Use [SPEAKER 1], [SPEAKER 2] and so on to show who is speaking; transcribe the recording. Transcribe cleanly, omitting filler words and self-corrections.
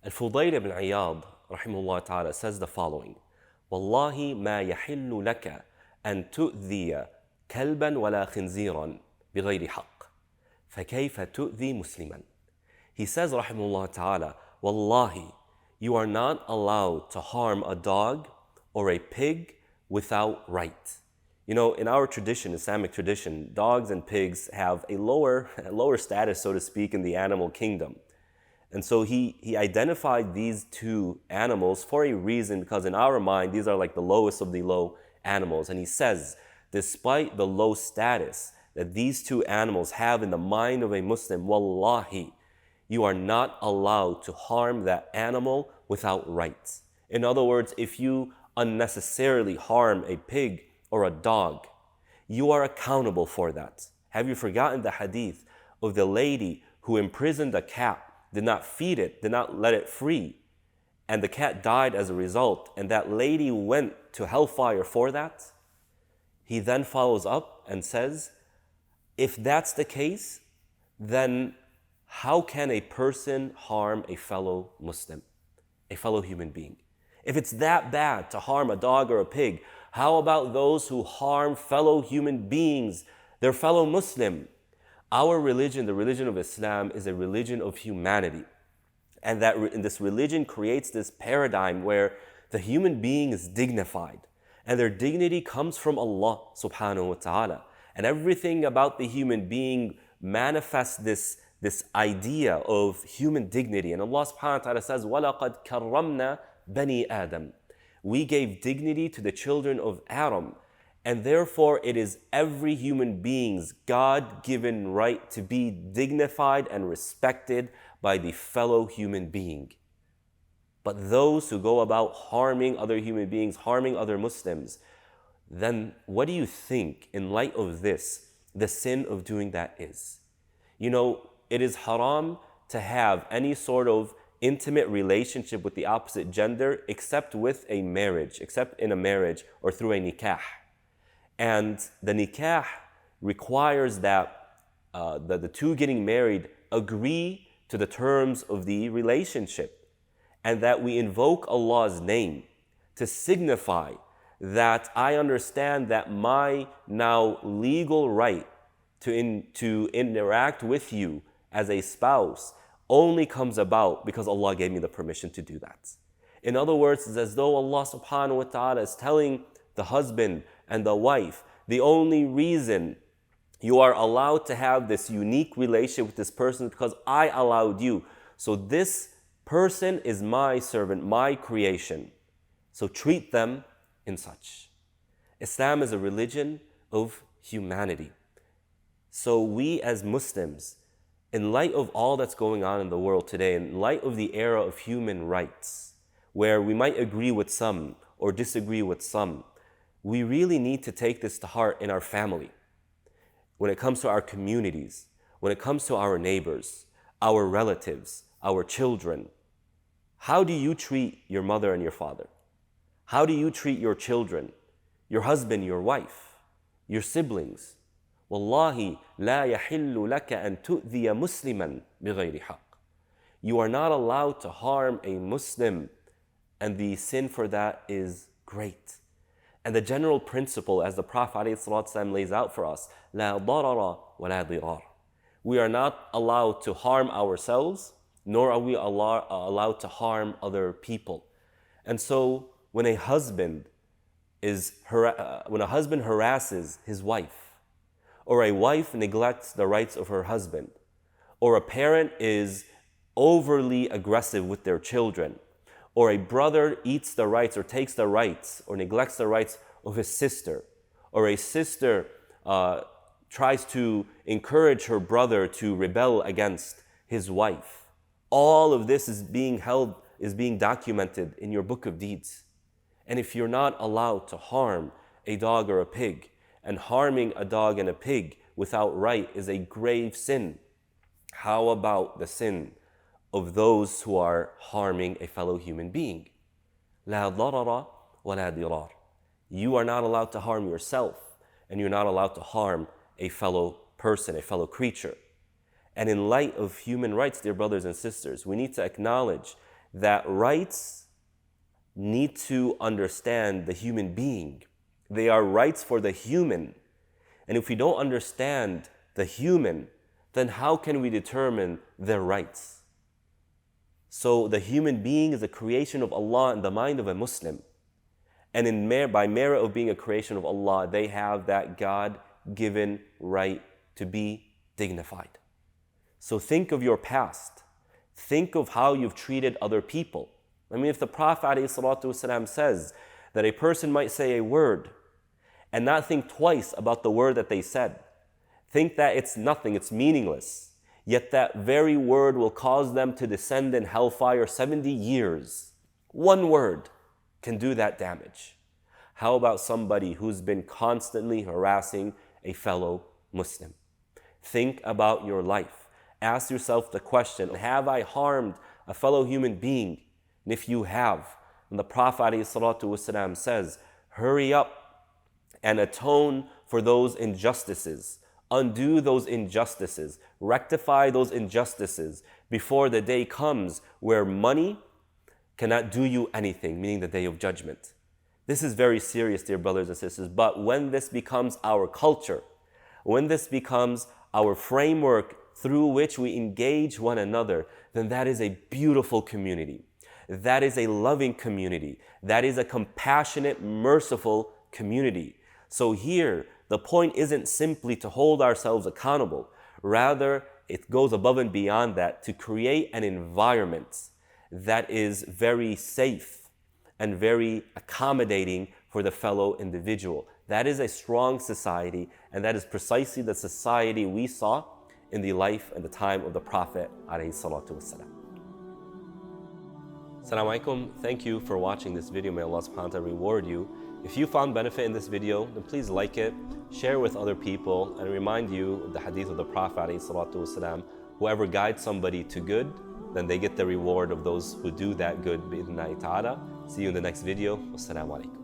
[SPEAKER 1] Al-Fudayl ibn Iyad, rahimahullah ta'ala, says the following: "Wallahi ma yahillu laka an tu'dhiya kalban wala khinziran bighayri haqq, fakayfa tu'dhi musliman." He says, rahimahullah ta'ala, "Wallahi, you are not allowed to harm a dog or a pig without right." You know, in our tradition, Islamic tradition, dogs and pigs have a lower status, so to speak, in the animal kingdom. And so he identified these two animals for a reason, because in our mind, these are like the lowest of the low animals. And he says, despite the low status that these two animals have in the mind of a Muslim, wallahi, you are not allowed to harm that animal without rights. In other words, if you unnecessarily harm a pig or a dog, you are accountable for that. Have you forgotten the hadith of the lady who imprisoned a cat, did not feed it, did not let it free, and the cat died as a result, and that lady went to hellfire for that? He then follows up and says, if that's the case, then how can a person harm a fellow Muslim, a fellow human being? If it's that bad to harm a dog or a pig, how about those who harm fellow human beings, their fellow Muslim? Our religion, the religion of Islam, is a religion of humanity. And this religion creates this paradigm where the human being is dignified. And their dignity comes from Allah subhanahu wa ta'ala. And everything about the human being manifests this idea of human dignity. And Allah subhanahu wa ta'ala says, وَلَقَدْ كَرَّمْنَا بَنِي آدَمَ. We gave dignity to the children of Adam. And therefore, it is every human being's God-given right to be dignified and respected by the fellow human being. But those who go about harming other human beings, harming other Muslims, then what do you think, in light of this, the sin of doing that is? You know, it is haram to have any sort of intimate relationship with the opposite gender except with a marriage, except in a marriage or through a nikah. And the nikah requires that the two getting married agree to the terms of the relationship, and that we invoke Allah's name to signify that I understand that my now legal right to interact with you as a spouse only comes about because Allah gave me the permission to do that. In other words, it's as though Allah subhanahu wa ta'ala is telling the husband and the wife, the only reason you are allowed to have this unique relationship with this person is because I allowed you. So this person is my servant, my creation. So treat them in such. Islam is a religion of humanity. So we as Muslims, in light of all that's going on in the world today, in light of the era of human rights, where we might agree with some or disagree with some, we really need to take this to heart in our family, when it comes to our communities, when it comes to our neighbors, our relatives, our children. How do you treat your mother and your father? How do you treat your children, your husband, your wife, your siblings? Wallahi, la yahillu laka an tu'dhiya musliman bighayri haqq. You are not allowed to harm a Muslim, and the sin for that is great. And the general principle, as the Prophet ﷺ lays out for us, لا ضرر ولا ضرار. We are not allowed to harm ourselves, nor are we allowed to harm other people. And so when a husband harasses his wife, or a wife neglects the rights of her husband, or a parent is overly aggressive with their children, or a brother eats the rights or takes the rights or neglects the rights of his sister, or a sister tries to encourage her brother to rebel against his wife. All of this is being documented in your book of deeds. And if you're not allowed to harm a dog or a pig, and harming a dog and a pig without right is a grave sin, how about the sin of those who are harming a fellow human being? لا ضرر ولا ضرار. You are not allowed to harm yourself, and you're not allowed to harm a fellow person, a fellow creature. And in light of human rights, dear brothers and sisters, we need to acknowledge that rights need to understand the human being. They are rights for the human. And if we don't understand the human, then how can we determine their rights? So the human being is a creation of Allah in the mind of a Muslim. And by merit of being a creation of Allah, they have that God-given right to be dignified. So think of your past. Think of how you've treated other people. I mean, if the Prophet ﷺ says that a person might say a word and not think twice about the word that they said, think that it's nothing, it's meaningless, yet that very word will cause them to descend in hellfire 70 years. One word can do that damage. How about somebody who's been constantly harassing a fellow Muslim? Think about your life. Ask yourself the question, have I harmed a fellow human being? And if you have, and the Prophet ﷺ says, hurry up and atone for those injustices. Undo those injustices. Rectify those injustices before the day comes where money cannot do you anything, meaning the day of judgment. This is very serious, dear brothers and sisters, but when this becomes our culture, when this becomes our framework through which we engage one another, then that is a beautiful community. That is a loving community. That is a compassionate, merciful community. So here, the point isn't simply to hold ourselves accountable. Rather, it goes above and beyond that to create an environment that is very safe and very accommodating for the fellow individual. That is a strong society, and that is precisely the society we saw in the life and the time of the Prophet ﷺ. Assalamu alaikum. Thank you for watching this video. May Allah subhanahu wa ta'ala reward you. If you found benefit in this video, then please like it, share with other people, and remind you of the hadith of the Prophet ﷺ. Whoever guides somebody to good, then they get the reward of those who do that good, bi'idhnillahi ta'ala. See you in the next video. Wassalamu alaikum.